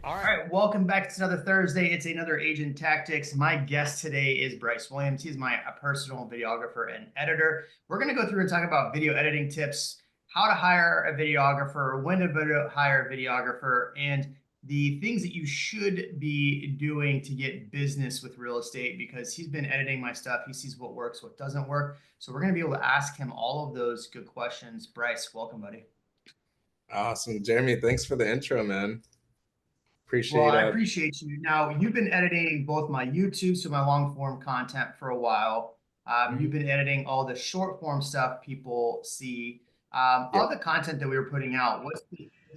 All All right. right, welcome back. It's another Thursday. It's another Agent Tactics. My guest today is Bryce Williams. He's my personal videographer and editor. We're going to go through and talk about video editing tips, how to hire a videographer, when to hire a videographer, and the things that you should be doing to get business with real estate because he's been editing my stuff. He sees what works, what doesn't work. So we're going to be able to ask him all of those good questions. Bryce, welcome, buddy. Awesome. Jeremy, thanks for the intro, man. Well, Appreciate I appreciate you. Now, you've been editing both my YouTube, so my long form content for a while. You've Mhm. been editing all the short form stuff people see. Yep. Of the content that we were putting out,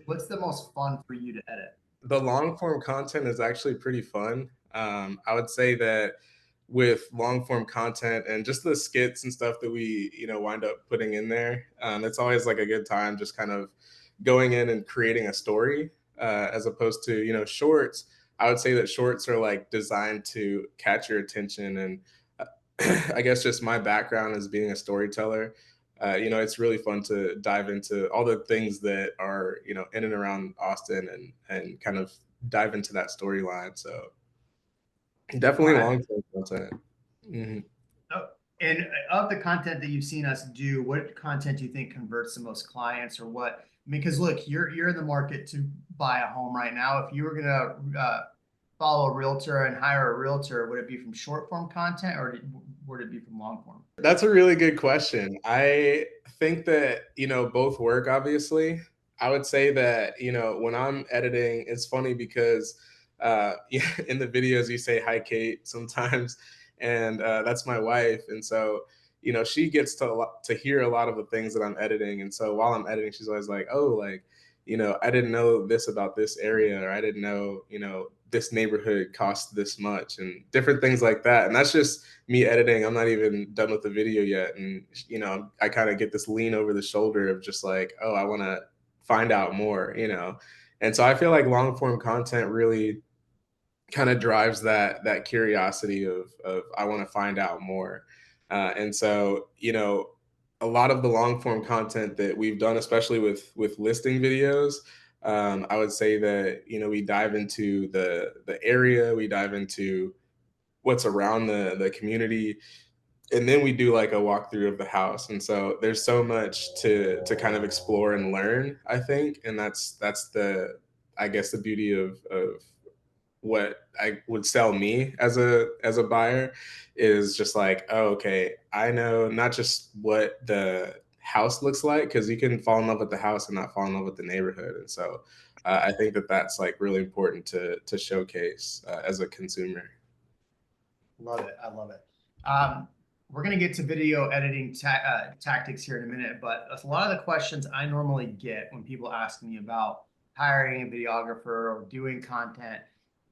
what's the most fun for you to edit? The long form content is actually pretty fun. I would say that with long form content and just the skits and stuff that we, wind up putting in there, it's always like a good time just kind of going in and creating a story as opposed to, shorts. I would say that shorts are like designed to catch your attention and I guess just my background as being a storyteller, it's really fun to dive into all the things that are, in and around Austin and kind of dive into that storyline. So All definitely right. long term content. Mhm. Oh, and of the content that you've seen us do, what content do you think converts the most clients, or what? I mean, because look, you're in the market to buy a home right now. If you were gonna follow a realtor and hire a realtor, would it be from short form content, or would it be from long form? That's a really good question. I think that, both work, obviously. I would say that, when I'm editing, it's funny because in the videos you say, hi, Kate, sometimes, and that's my wife. And so, she gets to hear a lot of the things that I'm editing. And so while I'm editing, she's always like, oh, like, I didn't know this about this area, or I didn't know, this neighborhood cost this much, and different things like that. And that's just me editing. I'm not even done with the video yet. And, I kind of get this lean over the shoulder of just like, oh, I want to find out more. And so I feel like long form content really kind of drives that curiosity of I want to find out more. And so, a lot of the long form content that we've done, especially with listing videos, I would say that we dive into the area, we dive into what's around the community, and then we do like a walkthrough of the house. And so there's so much to kind of explore and learn, I think. And that's the, I guess, the beauty of what I would sell me as a buyer is just like, oh, okay, I know not just what the house looks like, because you can fall in love with the house and not fall in love with the neighborhood. And so I think that that's like really important to showcase as a consumer. Love it. I love it. Um, we're going to get to video editing tactics here in a minute, but a lot of the questions I normally get when people ask me about hiring a videographer or doing content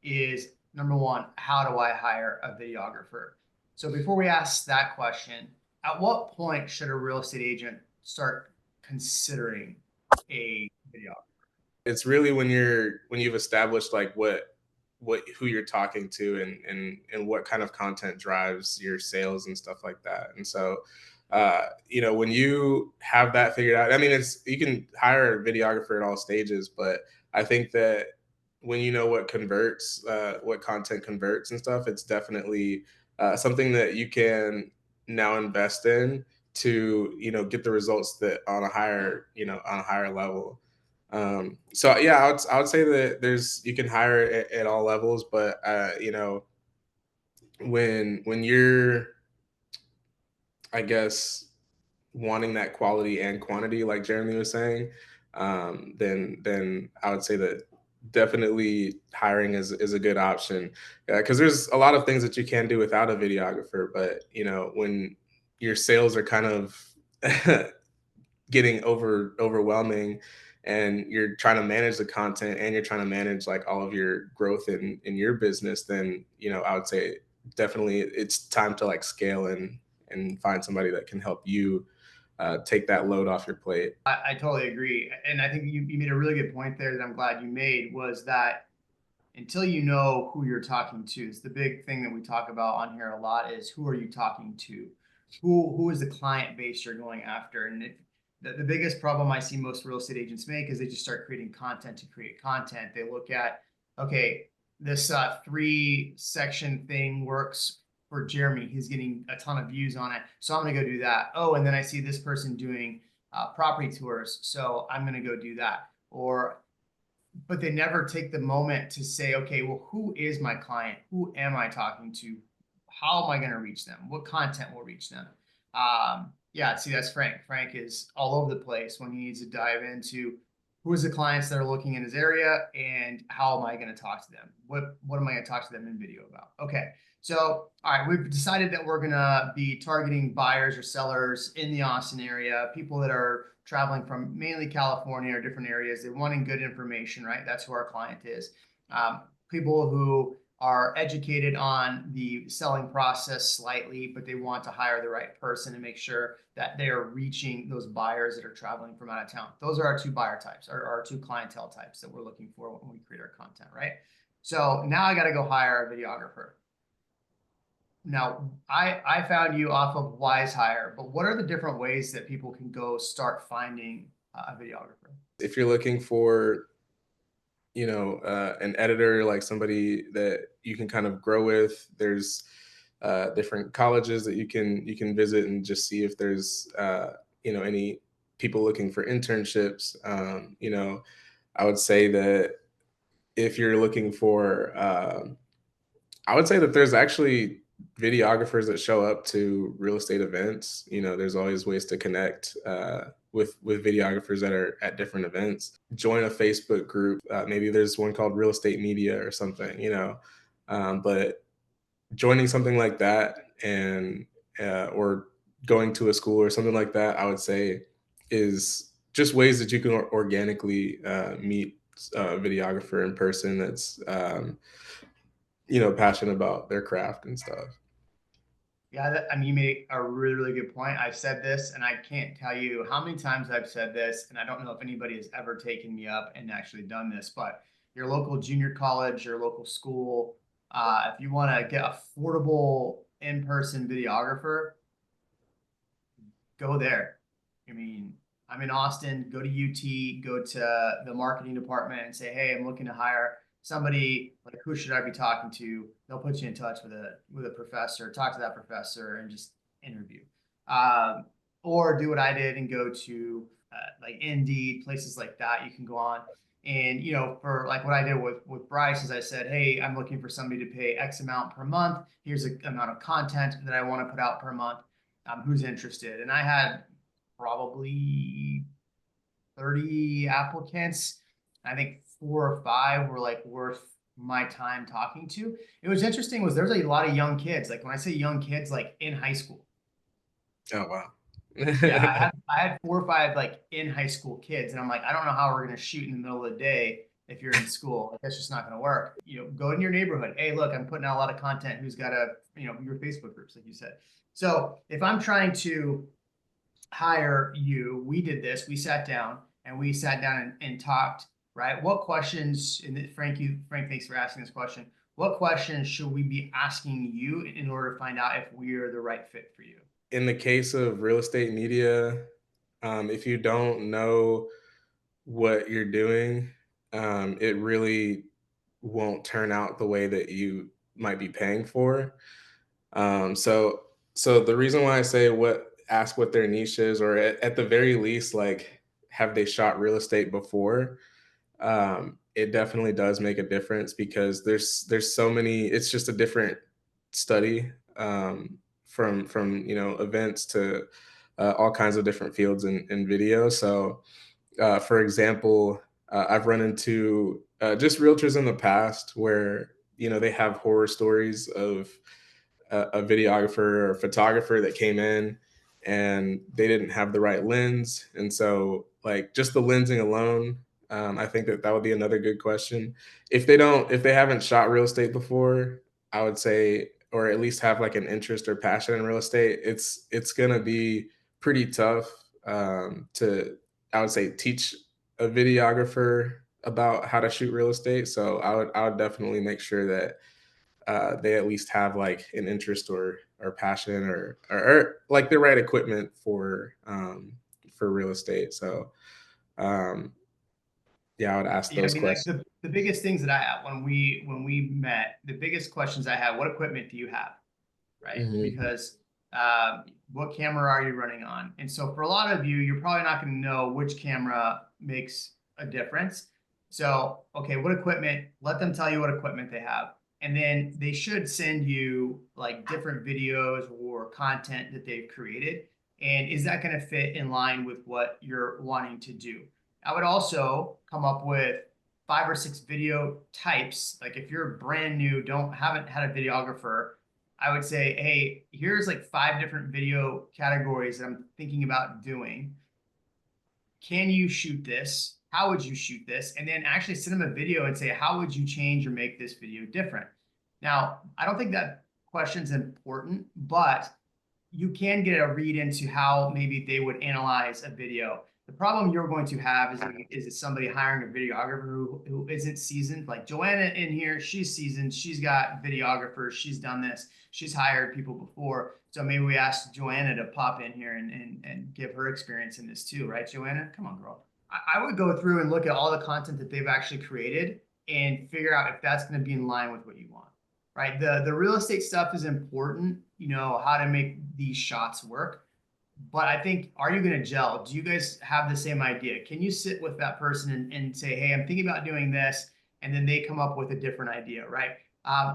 is number one, how do I hire a videographer? So before we ask that question, at what point should a real estate agent start considering a videographer? It's really when you've established like what who you're talking to, and what kind of content drives your sales and stuff like that. And so when you have that figured out, I mean, it's, you can hire a videographer at all stages, but I think that when you know what converts, what content converts and stuff, it's definitely something that you can now invest in to get the results that on a higher, on a higher level. So yeah, I would say that there's, you can hire at all levels, but when you're, I guess, wanting that quality and quantity, like Jeremy was saying, then I would say that definitely hiring is a good option, because there's a lot of things that you can do without a videographer. But when your sales are kind of getting overwhelming, and you're trying to manage the content and you're trying to manage like all of your growth in your business, then I would say definitely it's time to like scale and find somebody that can help you take that load off your plate. I totally agree. And I think you made a really good point there that I'm glad you made was that until you know who you're talking to, it's the big thing that we talk about on here a lot is who are you talking to? Who is the client base you're going after? And the biggest problem I see most real estate agents make is they just start creating content to create content. They look at okay, this three section thing works for Jeremy. He's getting a ton of views on it. So I'm going to go do that. Oh, and then I see this person doing property tours. So I'm going to go do that. Or, but they never take the moment to say, okay, well, who is my client? Who am I talking to? How am I going to reach them? What content will reach them? Yeah, see, that's Frank. Frank is all over the place when he needs to dive into who is the clients that are looking in his area and how am I going to talk to them? What am I going to talk to them in video about? Okay. So, all right, we've decided that we're going to be targeting buyers or sellers in the Austin area, people that are traveling from mainly California or different areas. They're wanting good information, right? That's who our client is. People who are educated on the selling process slightly, but they want to hire the right person and make sure that they are reaching those buyers that are traveling from out of town. Those are our two buyer types, or our two clientele types that we're looking for when we create our content, right? So now I got to go hire a videographer. Now, I found you off of Wise Hire, but what are the different ways that people can go start finding a videographer? If you're looking for, an editor, like somebody that you can kind of grow with, there's different colleges that you can visit and just see if there's any people looking for internships. I would say that if you're looking for, I would say that there's actually videographers that show up to real estate events. There's always ways to connect with videographers that are at different events. Join a Facebook group. Maybe there's one called Real Estate Media or something. But joining something like that and or going to a school or something like that, I would say is just ways that you can organically meet a videographer in person that's passionate about their craft and stuff. Yeah, I mean, you made a really, really good point. I've said this, and I can't tell you how many times I've said this, and I don't know if anybody has ever taken me up and actually done this, but your local junior college, your local school, if you want to get affordable in-person videographer, go there. I mean, I'm in Austin, go to UT, go to the marketing department and say, hey, I'm looking to hire somebody, like who should I be talking to? They'll put you in touch with a professor, talk to that professor and just interview. Um, or do what I did and go to like Indeed, places like that you can go on. And for like what I did with Bryce is I said, hey, I'm looking for somebody to pay X amount per month. Here's the amount of content that I want to put out per month. Who's interested? And I had probably 30 applicants. I think four or five were like worth my time talking to. It was interesting was there's a lot of young kids. Like when I say young kids, like in high school. Oh wow. Yeah, I had four or five like in high school kids, and I'm like, I don't know how we're gonna shoot in the middle of the day if you're in school. Like, that's just not gonna work. Go in your neighborhood. Hey, look, I'm putting out a lot of content. Who's got your Facebook groups, like you said. So if I'm trying to hire you, we did this. We sat down and talked. Right? What questions? And Frank, thanks for asking this question. What questions should we be asking you in order to find out if we're the right fit for you? In the case of real estate media, if you don't know what you're doing, it really won't turn out the way that you might be paying for. So the reason why I say ask what their niche is, or at the very least, like have they shot real estate before? It definitely does make a difference because there's so many. It's just a different study from events to all kinds of different fields in video. So for example, I've run into just realtors in the past where they have horror stories of a videographer or photographer that came in and they didn't have the right lens, and so like just the lensing alone, I think that would be another good question. If they haven't shot real estate before, I would say, or at least have like an interest or passion in real estate, it's gonna be pretty tough to, I would say, teach a videographer about how to shoot real estate. So I would definitely make sure that they at least have like an interest or passion or like the right equipment for real estate. So um, yeah, I would ask Yeah, I those mean, like the questions. the biggest things that I have when we met, the biggest questions I had, what equipment do you have? Right? Mhm. Because what camera are you running on? And so for a lot of you, you're probably not going to know which camera makes a difference. So, okay, what equipment? Let them tell you what equipment they have. And then they should send you like different videos or content that they've created. And is that going to fit in line with what you're wanting to do? I would also come up with 5 or 6 video types. Like if you're brand new, haven't had a videographer, I would say, hey, here's like 5 different video categories that I'm thinking about doing. Can you shoot this? How would you shoot this? And then actually send them a video and say, how would you change or make this video different? Now, I don't think that question's important, but you can get a read into how maybe they would analyze a video. The problem you're going to have is it somebody hiring a videographer who isn't seasoned. Like Joanna in here, she's seasoned. She's got videographers. She's done this. She's hired people before. So maybe we ask Joanna to pop in here and give her experience in this too, right, Joanna? Come on, girl. I would go through and look at all the content that they've actually created and figure out if that's going to be in line with what you want, right? The real estate stuff is important, how to make these shots work. But I think, are you going to gel? Do you guys have the same idea? Can you sit with that person and say, hey, I'm thinking about doing this, and then they come up with a different idea, right?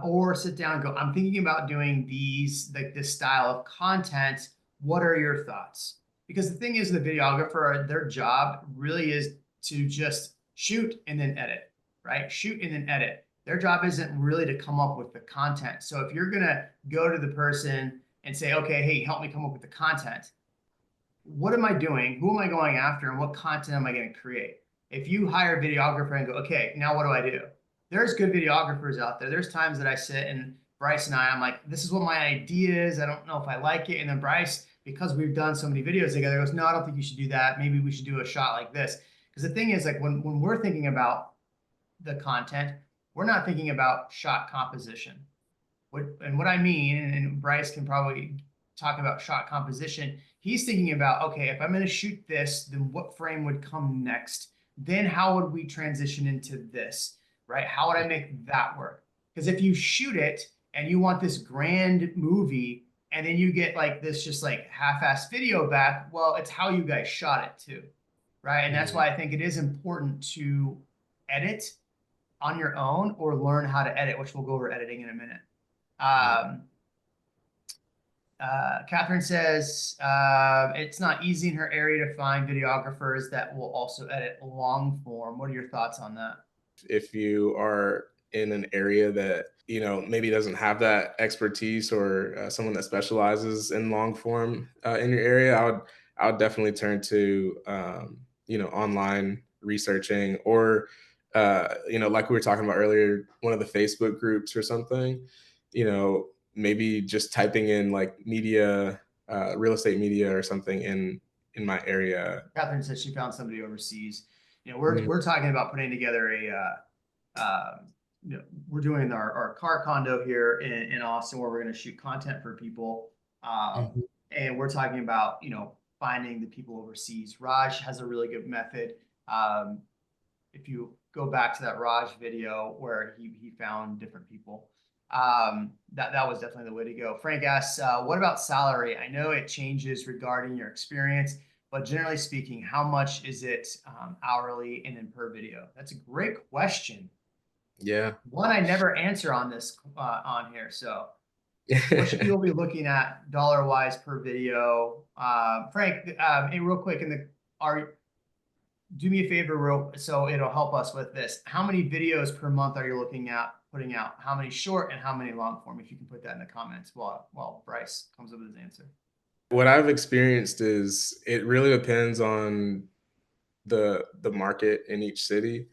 Or sit down and go, I'm thinking about doing these, like this style of content. What are your thoughts? Because the thing is, the videographer, their job really is to just shoot and then edit, right? Shoot and then edit. Their job isn't really to come up with the content. So if you're going to go to the person and say, okay, hey, help me come up with the content, what am I doing? Who am I going after? And what content am I going to create? If you hire a videographer and go, okay, now what do I do? There's good videographers out there. There's times that I sit and Bryce and I'm like, this is what my idea is. I don't know if I like it. And then Bryce, because we've done so many videos together, goes, no, I don't think you should do that. Maybe we should do a shot like this. Because the thing is, like when we're thinking about the content, we're not thinking about shot composition. What I mean, and Bryce can probably talk about shot composition. He's thinking about, okay, if I'm going to shoot this, then what frame would come next? Then how would we transition into this, right? How would I make that work? Because if you shoot it and you want this grand movie and then you get like this just like half-ass video back, well, it's how you guys shot it too, right? And that's Mhm. why I think it is important to edit on your own or learn how to edit, which we'll go over editing in a minute. Yeah. Um, Catherine says it's not easy in her area to find videographers that will also edit long form. What are your thoughts on that? If you are in an area that maybe doesn't have that expertise, or someone that specializes in long form in your area, I would definitely turn to online researching, or like we were talking about earlier, one of the Facebook groups or something. Maybe just typing in like media, real estate media or something in my area. Catherine says she found somebody overseas. We're Mhm. we're talking about putting together we're doing our car condo here in Austin where we're going to shoot content for people. Mhm. And we're talking about, finding the people overseas. Raj has a really good method. Um, if you go back to that Raj video where he found different people, that was definitely the way to go. Frank asks, what about salary? I know it changes regarding your experience, but generally speaking, how much is it hourly and then per video? That's a great question. Yeah. One I never answer on this on here. So what should people be looking at dollar wise per video? Frank, hey, real quick, are do me a favor, real so it'll help us with this. How many videos per month are you looking at putting out? How many short and how many long form? If you can put that in the comments while Bryce comes up with his answer. What I've experienced is it really depends on the market in each city.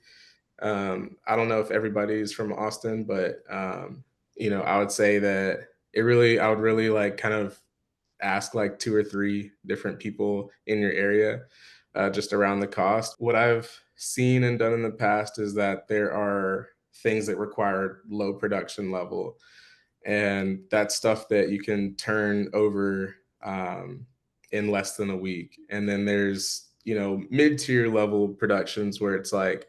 I don't know if everybody's from Austin, but I would say that I would really like kind of ask like two or three different people in your area, just around the cost. What I've seen and done in the past is that there are things that require low production level, and that's stuff that you can turn over in less than a week. And then there's mid-tier level productions where it's like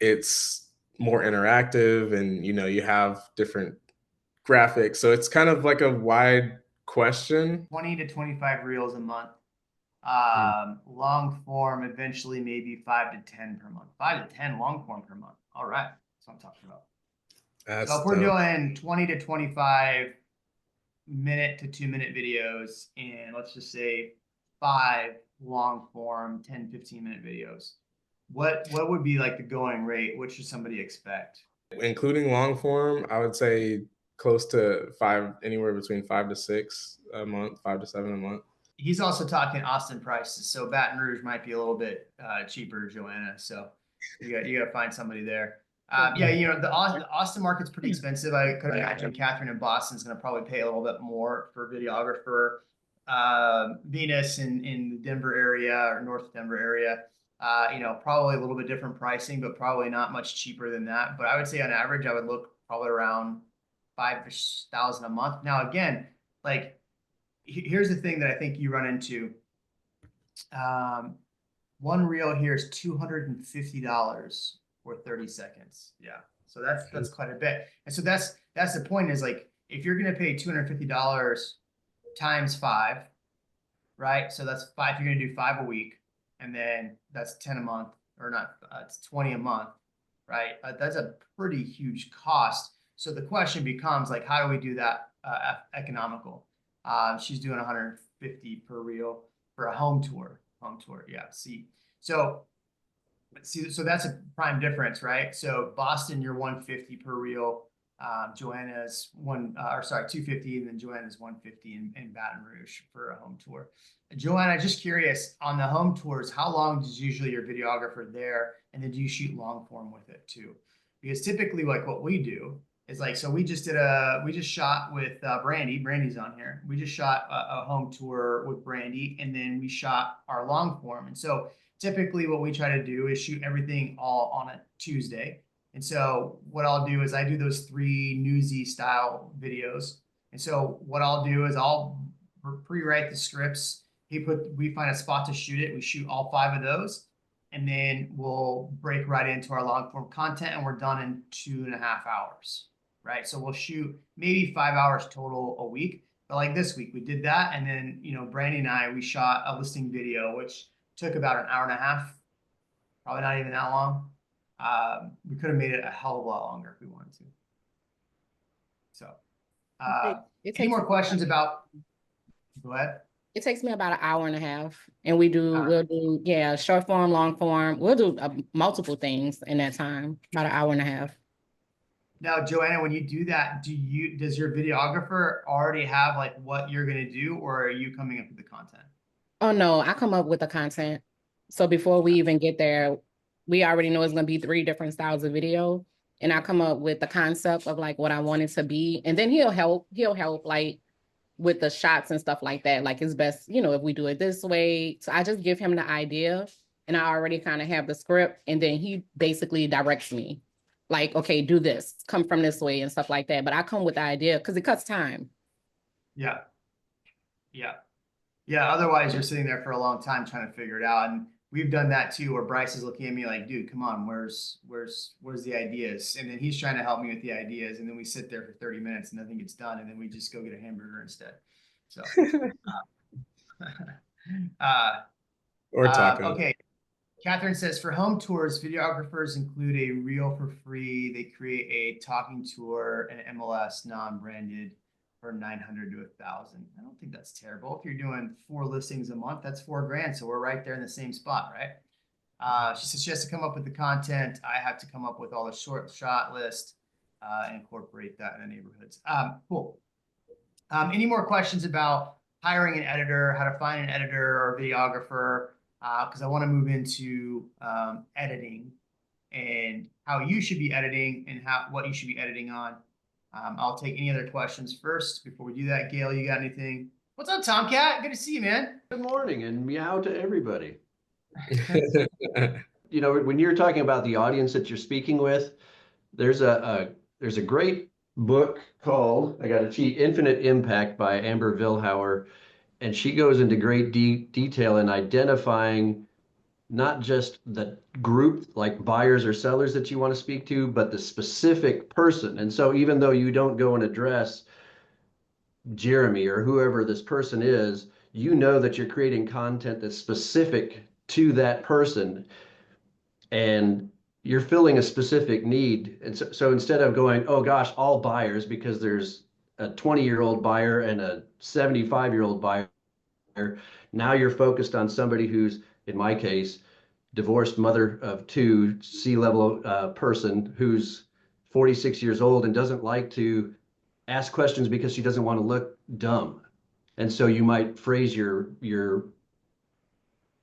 it's more interactive, and you have different graphics. So it's kind of like a wide question. 20 to 25 reels a month. Mm. Long form, eventually maybe 5 to 10 per month. 5 to 10 long form per month. All right. That's what I'm talking about. So That's if we're dope. doing 20 to 25 minute to 2 minute videos, and let's just say 5 long form 10-15 minute videos, what would be like the going rate? What should somebody expect? Including long form, I would say close to five, anywhere between 5 to 6 a month, 5 to 7 a month. He's also talking Austin prices, so Baton Rouge might be a little bit cheaper, Joanna. So you got to find somebody there. Yeah, the Austin market's pretty expensive. I could imagine Catherine in Boston's going to probably pay a little bit more for a videographer. Venus in the Denver area or North Denver area, probably a little bit different pricing, but probably not much cheaper than that. But I would say on average, I would look probably around 5,000 a month. Now, again, like here's the thing that I think you run into. Um, one reel here is $250 for 30 seconds. Yeah. So that's quite a bit. And so that's the point is like if you're gonna pay $250 times five, right? So that's five, you're gonna do 5 a week, and then that's 10 a month, or not, it's 20 a month, right? That's a pretty huge cost. So the question becomes like, how do we do that economical? She's doing 150 per reel for a home tour. Home tour, yeah. So that's a prime difference, right? So Boston, you're 150 per reel. Joanna's 250, and then Joanna's 150 in Baton Rouge for a home tour. Joanna, just curious on the home tours, how long is usually your videographer there, and then do you shoot long form with it too? Because typically, like what we do is like, so we just shot with Brandy. Brandy's on here. We just shot a home tour with Brandy, and then we shot our long form. And so typically, what we try to do is shoot everything all on a Tuesday. And so what I'll do is I do those 3 newsy style videos. And so what I'll do is I'll pre-write the scripts. We find a spot to shoot it. We shoot all 5 of those, and then we'll break right into our long form content, and we're done in 2.5 hours, right? So we'll shoot maybe 5 hours total a week. But like this week, we did that, and then Brandy and I we shot a listing video, which took about an hour and a half, probably not even that long. We could have made it a hell of a lot longer if we wanted to. So, It any takes more questions about? Go ahead. it takes me about an hour and a half, and we'll do short form, long form. We'll do multiple things in that time, about an hour and a half. Now, Joanna, when you do that, does your videographer already have like what you're gonna do, or are you coming up with the content? Oh no, I come up with the content. So before we even get there, we already know it's gonna be 3 different styles of video, and I come up with the concept of like what I want it to be, and then he'll help like with the shots and stuff like that. Like it's best, if we do it this way. So I just give him the idea, and I already kind of have the script, and then he basically directs me. Like, okay, do this, come from this way and stuff like that. But I come with the idea because it cuts time. Yeah, yeah, yeah. Otherwise, you're sitting there for a long time trying to figure it out. And we've done that too, where Bryce is looking at me like, "Dude, come on, where's the ideas?" And then he's trying to help me with the ideas, and then we sit there for 30 minutes and nothing gets done, and then we just go get a hamburger instead. So, uh, Or tacos. okay. Catherine says, for home tours, videographers include a reel for free. They create a talking tour and MLS non-branded for 900 to 1,000. I don't think that's terrible. If you're doing 4 listings a month, that's $4,000. So we're right there in the same spot, right? She says she has to come up with the content. I have to come up with all the short shot list and incorporate that in the neighborhoods. Cool. Any more questions about hiring an editor, how to find an editor or videographer? Because I want to move into editing and how you should be editing and what you should be editing on. I'll take any other questions first before we do that. Gail, you got anything? What's up, Tomcat? Good to see you, man. Good morning and meow to everybody. When you're talking about the audience that you're speaking with, there's a great book called, I got to cheat, Infinite Impact by Amber Vilhauer. And she goes into great detail in identifying not just the group like buyers or sellers that you want to speak to, but the specific person. And so even though you don't go and address Jeremy or whoever this person is, you know that you're creating content that's specific to that person and you're filling a specific need. And so instead of going, oh gosh, all buyers, because there's a 20-year-old buyer and a 75-year-old buyer, now you're focused on somebody who's, in my case, divorced mother of two, C-level person who's 46 years old and doesn't like to ask questions because she doesn't want to look dumb. And so you might phrase your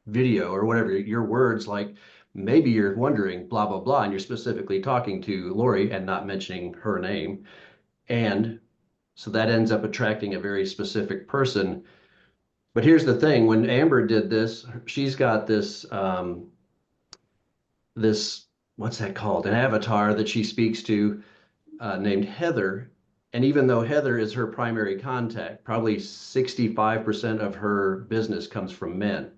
video or whatever your words like maybe you're wondering blah blah blah, and you're specifically talking to Lori and not mentioning her name. And so that ends up attracting a very specific person. But here's the thing: when Amber did this, she's got this what's that called? An avatar that she speaks to named Heather. And even though Heather is her primary contact, probably 65% of her business comes from men.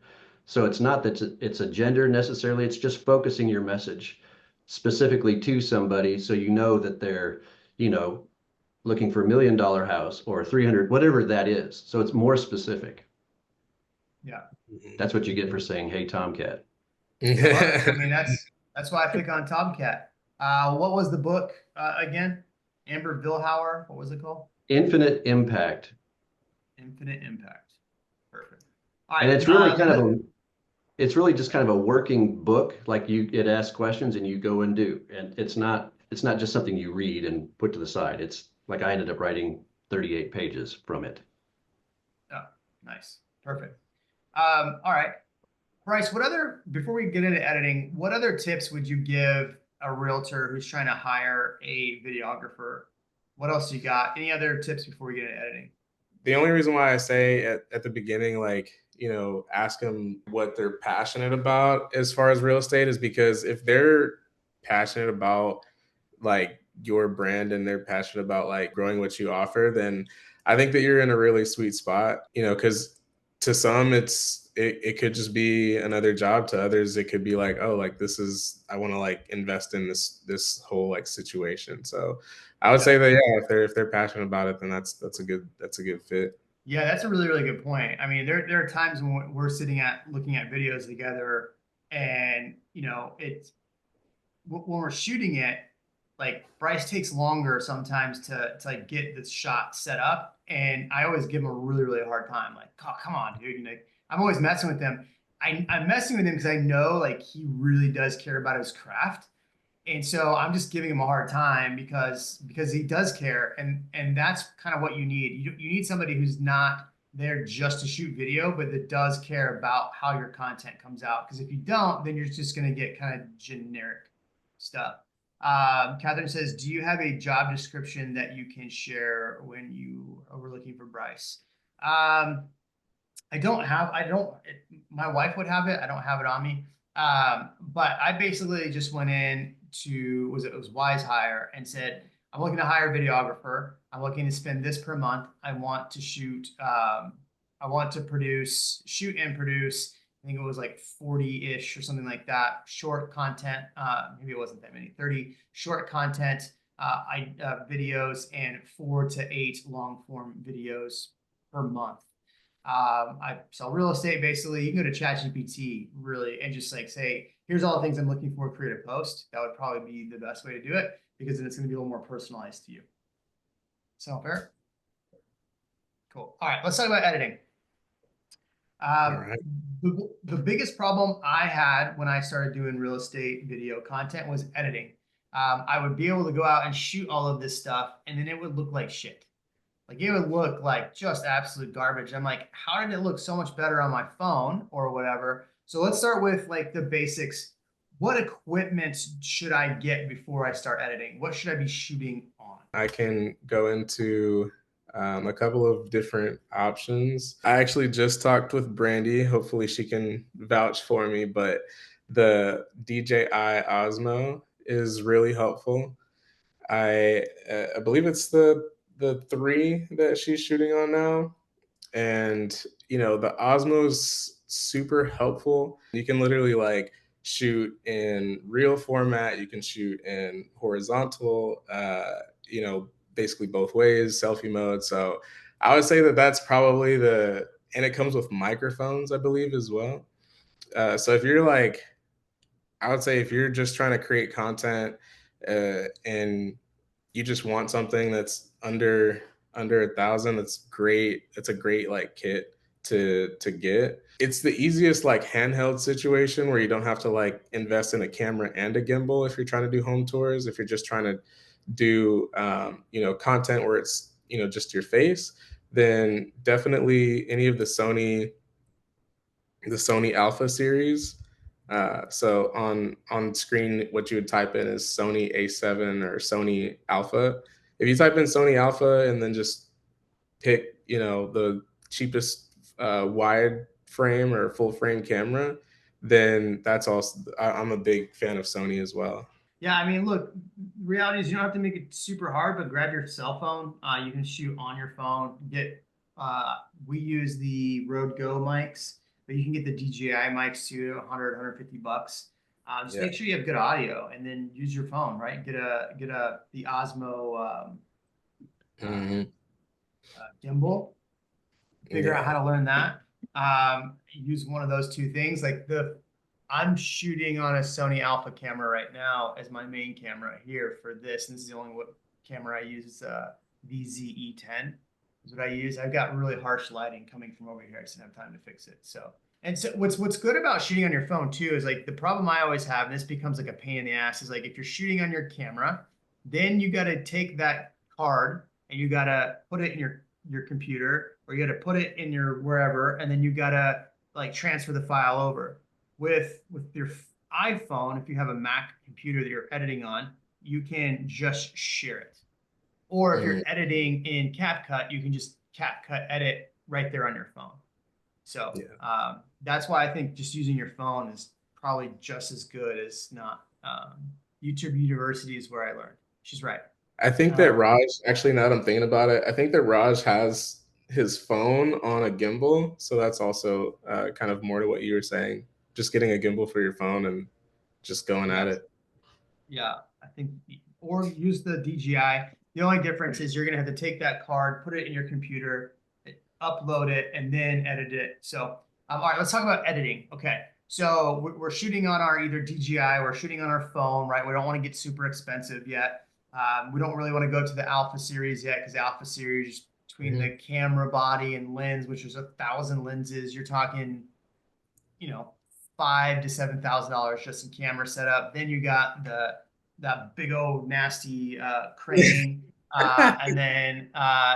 So it's not that it's a gender necessarily, it's just focusing your message specifically to somebody so you know that they're, you know, looking for $1 million house or 300, whatever that is. So it's more specific. Yeah. That's what you get for saying, hey, Tomcat. I mean, that's why I pick on Tomcat. What was the book again? Amber Vilhauer. What was it called? Infinite Impact. Infinite Impact. Perfect. All And right. it's really kind of a, it's really just kind of a working book. Like it asks questions and you go and do. And it's not just something you read and put to the side. It's like I ended up writing 38 pages from it. Oh, nice. Perfect. All right. Bryce, before we get into editing, what other tips would you give a realtor who's trying to hire a videographer? What else you got? Any other tips before we get into editing? The only reason why I say at the beginning, like, you know, ask them what they're passionate about as far as real estate is because if they're passionate about like your brand and they're passionate about like growing what you offer, then I think that you're in a really sweet spot, you know, because to some it could just be another job. To others, it could be like, oh, like this is, I want to like invest in this whole like situation. So I would say that yeah, if they're passionate about it, then that's a good fit. Yeah, that's a really, really good point. I mean, there are times when we're sitting looking at videos together and, you know, when we're shooting it, like Bryce takes longer sometimes to like get this shot set up. And I always give him a really, really hard time. Like, oh, come on, dude. And like, I'm always messing with him. I'm messing with him because I know like he really does care about his craft. And so I'm just giving him a hard time because he does care, and that's kind of what you need. You need somebody who's not there just to shoot video, but that does care about how your content comes out. Because if you don't, then you're just going to get kind of generic stuff. Catherine says, "Do you have a job description that you can share when you were looking for Bryce?" I don't have. My wife would have it. I don't have it on me. But I basically just went in to it was Wise Hire and said, I'm looking to hire a videographer. I'm looking to spend this per month. I want to shoot. I want to shoot and produce. I think it was like 40-ish or something like that. Short content. Maybe it wasn't that many. 30 short content videos and 4 to 8 long form videos per month. I sell real estate basically. You can go to ChatGPT really and just like say, here's all the things I'm looking for, create a post. That would probably be the best way to do it because then it's going to be a little more personalized to you. Sound fair? Cool. All right, let's talk about editing. All right. The biggest problem I had when I started doing real estate video content was editing. I would be able to go out and shoot all of this stuff and then it would look like shit. Like it would look like just absolute garbage. I'm like, how did it look so much better on my phone or whatever? So let's start with like the basics. What equipment should I get before I start editing? What should I be shooting on? I can go into a couple of different options. I actually just talked with Brandy. Hopefully she can vouch for me, but the DJI Osmo is really helpful. I believe it's the 3 that she's shooting on now, and you know the Osmos super helpful. You can literally like shoot in real format, you can shoot in horizontal, basically both ways, selfie mode. So I would say that that's probably and it comes with microphones, I believe, as well. So if you're like, I would say if you're just trying to create content and you just want something that's under 1,000, that's great. It's a great like kit to get. It's the easiest like handheld situation where you don't have to like invest in a camera and a gimbal if you're trying to do home tours. If you're just trying to do content where it's just your face, then definitely any of the Sony Alpha series. So on screen, what you would type in is Sony A7 or Sony Alpha. If you type in Sony Alpha and then just pick, the cheapest wide frame or full frame camera, then that's also, I'm a big fan of Sony as well. Yeah, I mean, look, reality is you don't have to make it super hard, but grab your cell phone. You can shoot on your phone. We use the Rode Go mics, but you can get the DJI mics too, 150 bucks. Just Yeah. make sure you have good audio, and then use your phone, right? Get the Osmo Mhm. gimbal. Figure out Yeah. how to learn that. Use one of those two things. I'm shooting on a Sony Alpha camera right now as my main camera here for this. And this is the only camera I use. It's VZE10 is what I use. I've got really harsh lighting coming from over here. I just didn't have time to fix it. So what's good about shooting on your phone too is like the problem I always have, and this becomes like a pain in the ass, is like if you're shooting on your camera, then you got to take that card and you got to put it in your computer, or you got to put it in your wherever, and then you got to like transfer the file over. With your iPhone, if you have a Mac computer that you're editing on, you can just share it. Or if you're editing in CapCut, you can just CapCut edit right there on your phone. So that's why I think just using your phone is probably just as good as not. YouTube University is where I learned. She's right. I think that Raj, actually, now that I'm thinking about it, I think that Raj has his phone on a gimbal. So that's also kind of more to what you were saying. Just getting a gimbal for your phone and just going at it. Yeah, I think, or use the DJI. The only difference is you're gonna have to take that card, put it in your computer, upload it, and then edit it. So, all right, let's talk about editing. Okay, so we're shooting on our either DJI, we're shooting on our phone, right? We don't want to get super expensive yet. We don't really want to go to the Alpha series yet, because the Alpha series, between the camera body and lens, which is 1,000 lenses, you're talking, $5,000 to $7,000 just in camera setup. Then you got that big old nasty crane, and then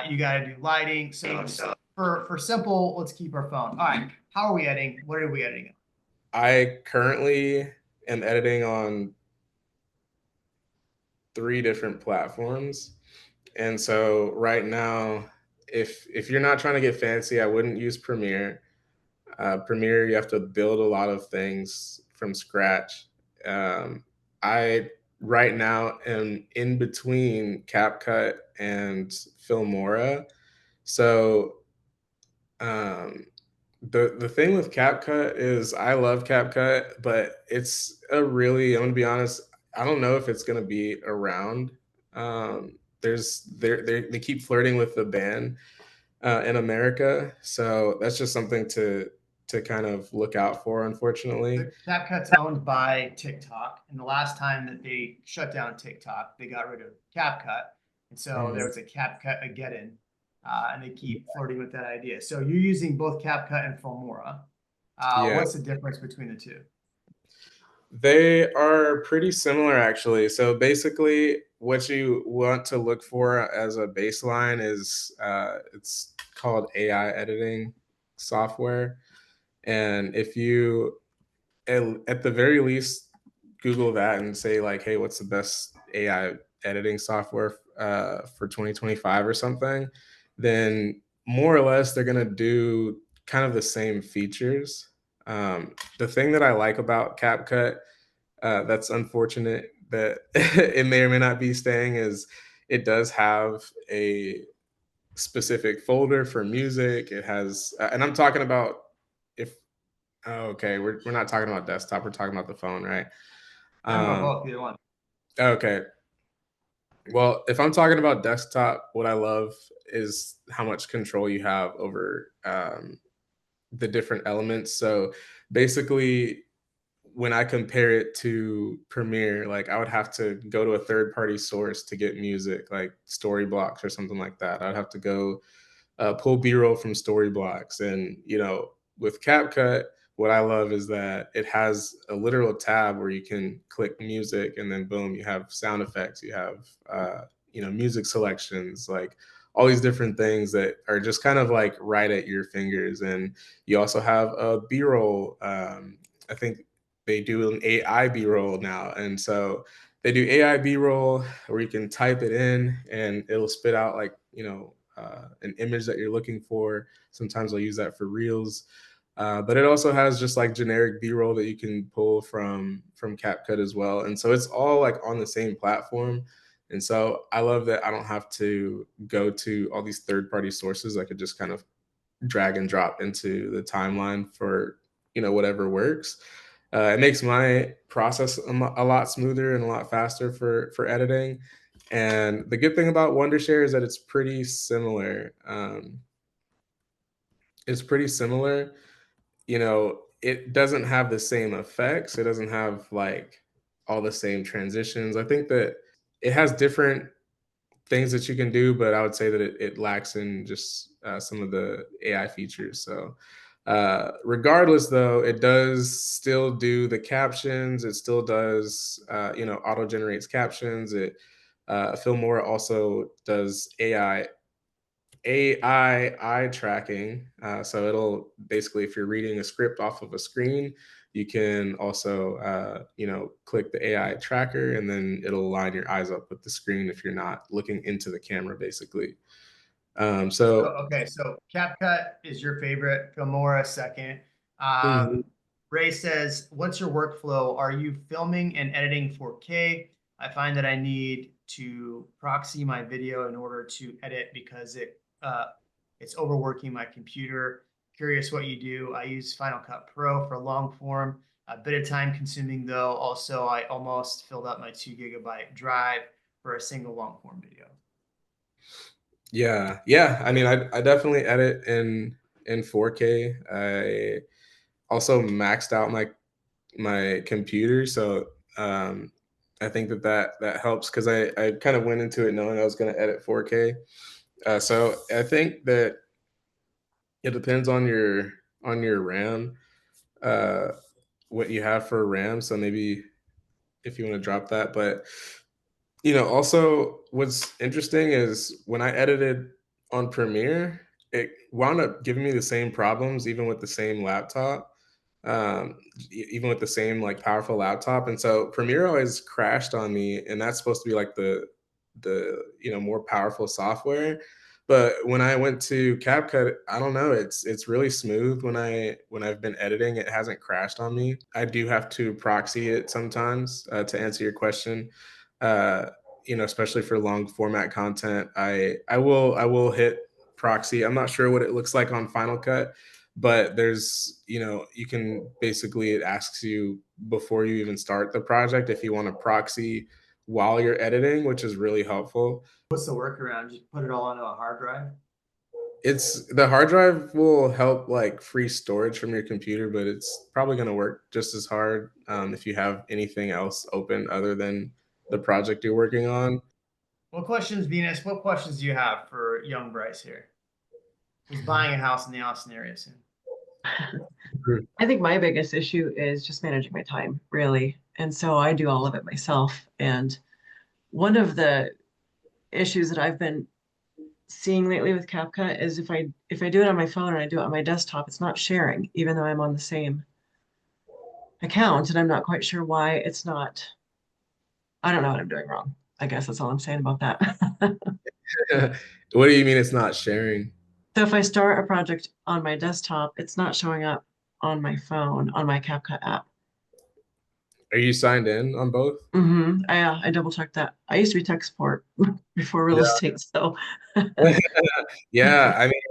you got to do lighting. So for simple, let's keep our phone. All right, how are we editing? What are we editing? I currently am editing on 3 different platforms. And so right now, if you're not trying to get fancy, I wouldn't use Premiere. Premiere, you have to build a lot of things from scratch. I right now am in between CapCut and Filmora. So the thing with CapCut is I love CapCut, but it's I'm gonna be honest, I don't know if it's gonna be around. They keep flirting with the ban in America, so that's just something to kind of look out for, unfortunately. CapCut's owned by TikTok, and the last time that they shut down TikTok, they got rid of CapCut, and so there was a CapCut-ageddon, and they keep flirting with that idea. So you're using both CapCut and Filmora. What's the difference between the two? They are pretty similar, actually. So basically, what you want to look for as a baseline is it's called AI editing software. And if you, at the very least, Google that and say, like, hey, what's the best AI editing software for 2025 or something, then more or less they're going to do kind of the same features. The thing that I like about CapCut that's unfortunate that it may or may not be staying is it does have a specific folder for music. It has, and I'm talking about if Oh, okay, we're not talking about desktop. We're talking about the phone, right? Talking about Um, both, either one. okay. Well, if I'm talking about desktop, what I love is how much control you have over the different elements. So basically, when I compare it to Premiere, like I would have to go to a third party source to get music, like Storyblocks or something like that. I'd have to go pull B-roll from story blocks. And with CapCut, what I love is that it has a literal tab where you can click music, and then boom, you have sound effects, you have music selections, like all these different things that are just kind of like right at your fingers. And you also have a B-roll. I think they do an AI B-roll now, and so they do AI B-roll where you can type it in and it'll spit out like an image that you're looking for. Sometimes I'll use that for reels. But it also has just like generic B-roll that you can pull from CapCut as well. And so it's all like on the same platform. And so I love that I don't have to go to all these third-party sources. I could just kind of drag and drop into the timeline for whatever works. It makes my process a lot smoother and a lot faster for editing. And the good thing about Wondershare is that it's pretty similar. It's pretty similar. It doesn't have the same effects. It doesn't have like all the same transitions. I think that it has different things that you can do, but I would say that it lacks in just some of the AI features. So, regardless, though, it does still do the captions. It still does, auto generates captions. Filmora also does AI eye tracking. So it'll basically, if you're reading a script off of a screen, you can also, click the AI tracker, and then it'll line your eyes up with the screen if you're not looking into the camera, basically. So Okay, so CapCut is your favorite, Filmora second. Mhm. Ray says, what's your workflow? Are you filming and editing 4K? I find that I need to proxy my video in order to edit because it's overworking my computer. Curious what you do. I use Final Cut Pro for long form. A bit of time consuming though. Also, I almost filled up my 2 GB drive for a single long form video. yeah. I mean, I definitely edit in 4K. I also maxed out my computer, so I think that helps because I kind of went into it knowing I was going to edit 4K. So I think that it depends on your RAM, uh, what you have for RAM. So maybe if you want to drop that, but also what's interesting is when I edited on Premiere, it wound up giving me the same problems even with the same laptop, even with the same like powerful laptop. And so Premiere always crashed on me, and that's supposed to be like the more powerful software. But when I went to CapCut, I don't know, it's really smooth when I've been editing. It hasn't crashed on me. I do have to proxy it sometimes, to answer your question. Uh, especially for long format content, I will hit proxy. I'm not sure what it looks like on Final Cut, but there's you can basically, it asks you before you even start the project if you want to proxy while you're editing, which is really helpful. What's the workaround? Just put it all onto a hard drive? It's the hard drive will help like free storage from your computer, but it's probably going to work just as hard if you have anything else open other than the project you're working on. What questions, Venus? What questions do you have for young Bryce here? Who's buying a house in the Austin area soon? I think my biggest issue is just managing my time, really. And so I do all of it myself. And one of the issues that I've been seeing lately with CapCut is if I do it on my phone and I do it on my desktop, it's not sharing, even though I'm on the same account. And I'm not quite sure why it's not. I don't know what I'm doing wrong. I guess that's all I'm saying about that. What do you mean it's not sharing? So if I start a project on my desktop, it's not showing up on my phone, on my CapCut app. Are you signed in on both? I double checked that. I used to be tech support before real Yeah. estate, so Yeah, I mean,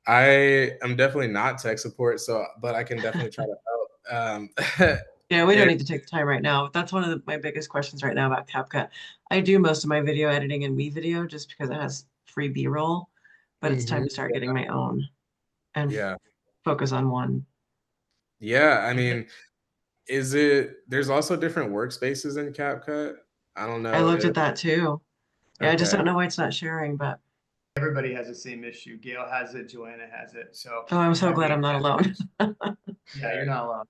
I am definitely not tech support, so but I can definitely try to help. Yeah, we don't There, need to take the time right now. That's one of my biggest questions right now about CapCut. I do most of my video editing in video just because it has free B-roll, but it's time Mhm. to start getting my own and Yeah. focus on one. Yeah, I mean, there's also different workspaces in CapCut? I don't I know looked if at that too. Yeah, I just okay. don't know why it's not sharing, but Everybody has the same issue. Gail has it, Joanna has it. So oh, I'm it so might glad be, I'm not alone. yeah, you're not alone.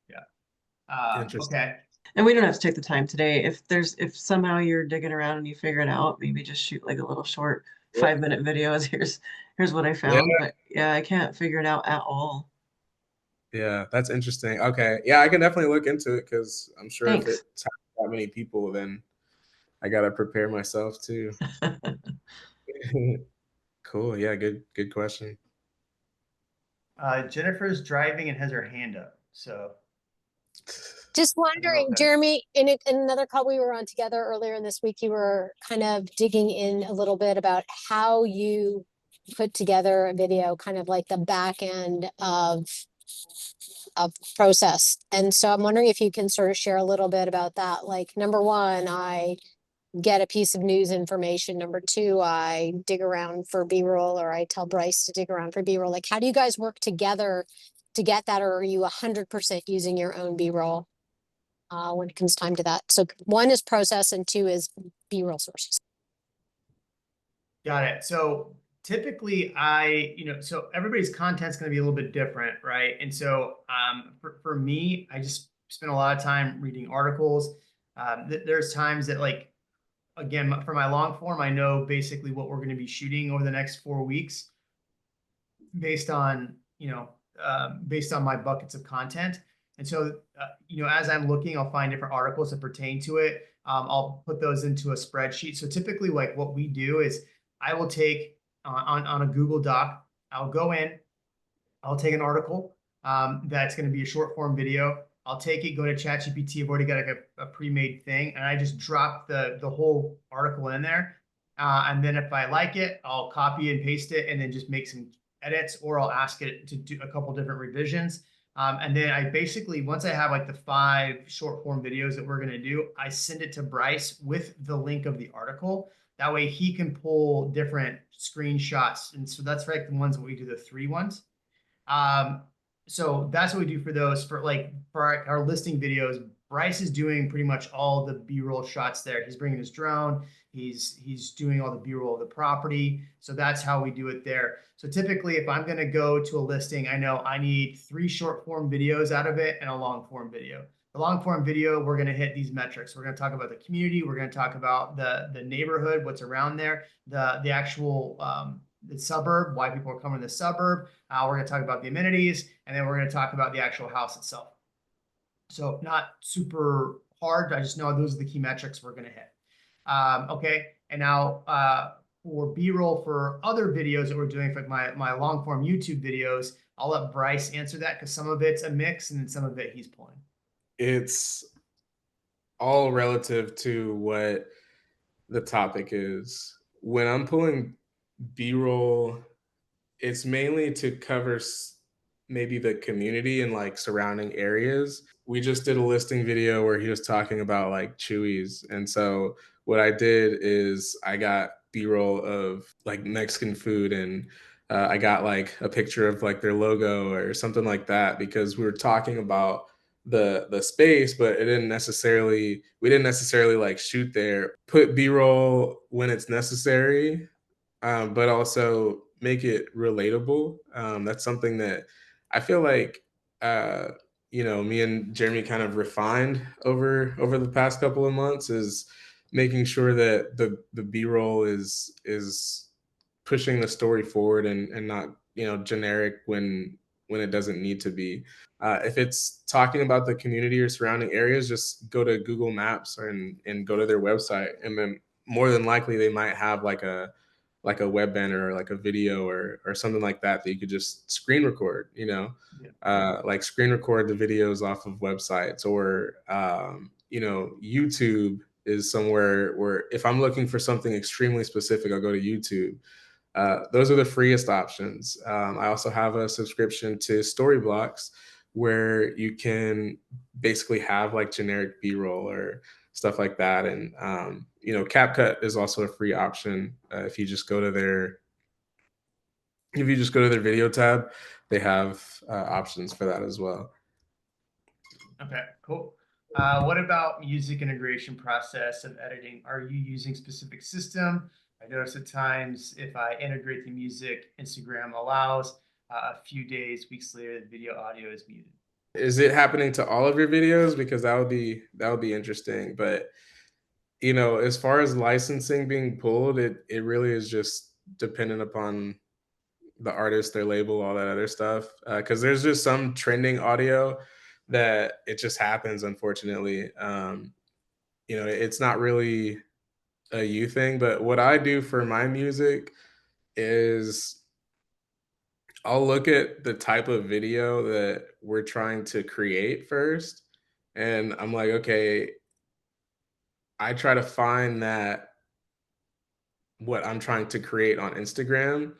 Yeah. Interesting. Okay. And we don't have to take the time today. If somehow you're digging around and you figure it out, maybe just shoot like a little short Yeah. 5-minute video as here's what I Yeah, found. But yeah, I can't figure it out at all. yeah, that's interesting. Okay. Yeah, I can definitely look into it because I'm sure if Thanks. it's that many people, then I gotta prepare myself too. Cool. Yeah, good question. Jennifer's driving and has her hand up. So Just I don't know if wondering, that's Jeremy, in another call we were on together earlier in this week, you were kind of digging in a little bit about how you put together a video, kind of like the back end of process. And so I'm wondering if you can sort of share a little bit about that. Like, number one, I get a piece of news information. Number two, I dig around for B-roll, or I tell Bryce to dig around for B-roll. Like, how do you guys work together to get that, or are you 100% using your own B-roll when it comes time to that? So one is process and two is B-roll sources. got it. So typically so everybody's content's going to be a little bit different, right? And so for me, I just spend a lot of time reading articles. There's times that like, again, for my long form, I know basically what we're going to be shooting over the next 4 weeks based on, based on my buckets of content. And so, as I'm looking, I'll find different articles that pertain to it. I'll put those into a spreadsheet. So typically, like what we do is I will take on a Google Doc, I'll go in, I'll take an article that's going to be a short form video. I'll take it, go to ChatGPT. I've already got like a pre-made thing, and I just drop the whole article in there. And then if I like it, I'll copy and paste it, and then just make some edits, or I'll ask it to do a couple different revisions. And then I basically, once I have like the 5 short form videos that we're going to do, I send it to Bryce with the link of the article. That way he can pull different screenshots. And so that's like the ones that we do, the 3 ones. So that's what we do for those. For our listing videos, Bryce is doing pretty much all the B-roll shots there. He's bringing his drone. He's doing all the B-roll of the property. So that's how we do it there. So typically, if I'm going to go to a listing, I know I need 3 short form videos out of it and a long form video. The long form video, we're going to hit these metrics. We're going to talk about the community. We're going to talk about the neighborhood, what's around there, the actual the suburb, why people are coming to the suburb. We're going to talk about the amenities, and then we're going to talk about the actual house itself. So not super hard. I just know those are the key metrics we're going to hit. Okay. And now for B-roll for other videos that we're doing for my long form YouTube videos, I'll let Bryce answer that because some of it's a mix and then some of it he's pulling. It's all relative to what the topic is. When I'm pulling B-roll, it's mainly to cover maybe the community and like surrounding areas. We just did a listing video where he was talking about like Chewy's. And so what I did is I got B-roll of like Mexican food, and I got like a picture of like their logo or something like that, because we were talking about the space, but we didn't necessarily like shoot there. Put B-roll when it's necessary, but also make it relatable. That's something that I feel like me and Jeremy kind of refined over the past couple of months, is making sure that the B-roll is pushing the story forward and not generic when it doesn't need to be. If it's talking about the community or surrounding areas, just go to Google Maps and go to their website, and then more than likely they might have like a web banner or like a video or something like that you could just screen record, like screen record the videos off of websites, or YouTube is somewhere where if I'm looking for something extremely specific, I'll go to YouTube. Those are the freest options. I also have a subscription to Storyblocks where you can basically have like generic B-roll or stuff like that. And CapCut is also a free option. If you just go to their video tab, they have options for that as well. Okay, cool. What about music integration process of editing? Are you using specific system? I notice at times if I integrate the music, Instagram allows a few days, weeks later, the video audio is muted. Is it happening to all of your videos? Because that would be interesting. But as far as licensing being pulled, it really is just dependent upon the artist, their label, all that other stuff. Because there's just some trending audio that it just happens, unfortunately. It's not really a you thing, but what I do for my music is I'll look at the type of video that we're trying to create first. And I'm like, okay, I try to find that what I'm trying to create on Instagram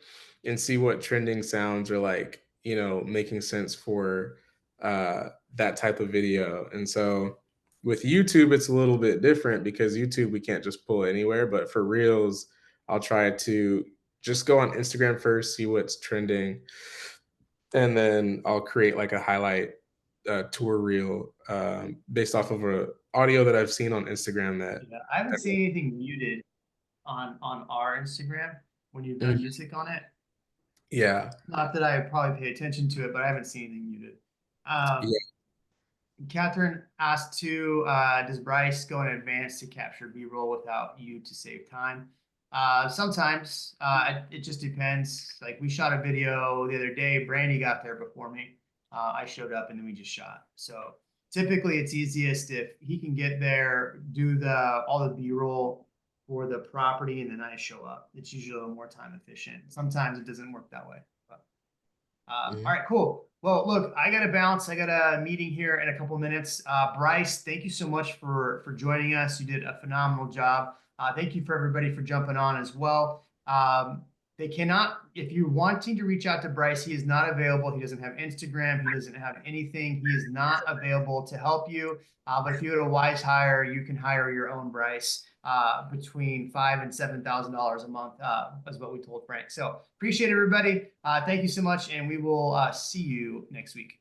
and see what trending sounds are like, making sense for that type of video. And so with YouTube, it's a little bit different because YouTube, we can't just pull anywhere. But for Reels, I'll try to just go on Instagram first, see what's trending, and then I'll create like a highlight tour reel based off of a audio that I've seen on Instagram that. Yeah, I haven't seen anything muted on our Instagram when you've done music on it. Yeah. Not that I probably pay attention to it, but I haven't seen anything muted. Catherine asked too, does Bryce go in advance to capture B-roll without you to save time? Sometimes it just depends. Like we shot a video the other day, Brandy got there before me. I showed up and then we just shot. So typically it's easiest if he can get there, do all the B-roll for the property, and then I show up. It's usually a little more time efficient. Sometimes it doesn't work that way. But all right, cool. Well, look, I got to bounce. I got a meeting here in a couple of minutes. Bryce, thank you so much for joining us. You did a phenomenal job. Thank you for everybody for jumping on as well. They cannot, if you're wanting to reach out to Bryce, he is not available. He doesn't have Instagram. He doesn't have anything. He is not available to help you. But if you go to Wise Hire, you can hire your own Bryce between $5,000 and $7,000 a month, is what we told Frank. So appreciate everybody. Thank you so much, and we will see you next week.